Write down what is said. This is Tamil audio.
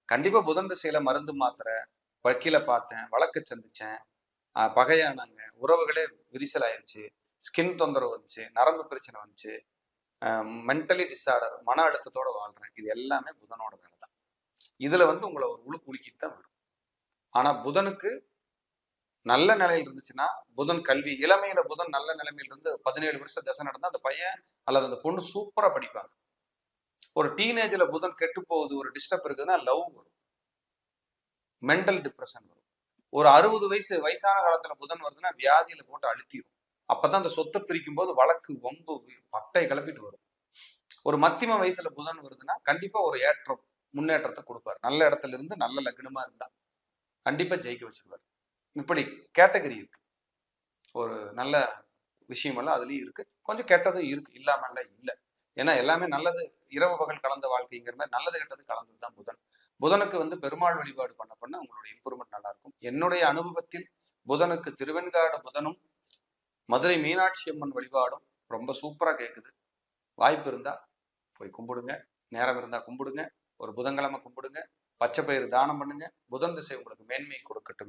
கண்டிப்பா புதன் திசையில மருந்து மாத்திரை, வக்கீல பார்த்தேன், வழக்கு சந்திச்சேன், பகையானாங்க, உறவுகளே விரிசல் ஆயிருச்சு, ஸ்கின் தொந்தரவு வந்துச்சு, நரம்பு பிரச்சனை வந்துச்சு, மென்டலி டிஸார்டர், மன அழுத்தத்தோட வாழ்றேன். இது எல்லாமே புதனோட வேலை தான். இதுல வந்து உங்களை ஒரு உழுக்கு உலுக்கிட்டு தான் வரும். ஆனா புதனுக்கு நல்ல நிலையில் இருந்துச்சுன்னா, புதன் கல்வி இளமையில புதன் நல்ல நிலைமையில இருந்து 17 வருஷம் தசை நடந்தா அந்த பையன் அல்லது அந்த பொண்ணு சூப்பரா படிப்பாங்க. ஒரு டீனேஜ்ல புதன் கெட்டு போகுது, ஒரு டிஸ்டர்ப் இருக்குதுன்னா லவ் வரும், மென்டல் டிப்ரெஷன் வரும். ஒரு 60 வயசான காலத்துல புதன் வருதுன்னா வியாதியில போட்டு அழுத்திடும். அப்பதான் அந்த சொத்தை பிரிக்கும் போது வழக்கு வம்பு பட்டை கிளப்பிட்டு வரும். ஒரு மத்தியம வயசுல புதன் வருதுன்னா கண்டிப்பா ஒரு ஏற்றம் முன்னேற்றத்தை கொடுப்பார். நல்ல இடத்துல இருந்து நல்ல லக்னமா இருந்தா கண்டிப்பா ஜெயிக்க வச்சிருவார். இப்படி கேட்டகரி இருக்கு. ஒரு நல்ல விஷயமெல்லாம் அதுலயும் இருக்கு, கொஞ்சம் கெட்டதும் இருக்கு, இல்லாமல்ல இல்ல. ஏன்னா எல்லாமே நல்லது, இரவு பகல் கலந்த வாழ்க்கைங்கிற மாதிரி நல்லது கெட்டது கலந்ததுதான் புதன். புதனுக்கு வந்து பெருமாள் வழிபாடு பண்ண பண்ண உங்களோட இம்ப்ரூவ்மெண்ட் நல்லா இருக்கும். என்னுடைய அனுபவத்தில் புதனுக்கு திருவெண்காடு புதனும் மதுரை மீனாட்சி அம்மன் வழிபாடும் ரொம்ப சூப்பரா கேட்குது. வாய்ப்பு இருந்தா போய் கும்பிடுங்க, நேரம் இருந்தா கும்பிடுங்க, ஒரு புதன்கிழமை கும்பிடுங்க, பச்சை பயிறு தானம் பண்ணுங்க. புதன் திசை உங்களுக்கு மேன்மை கொடுக்கட்டும்.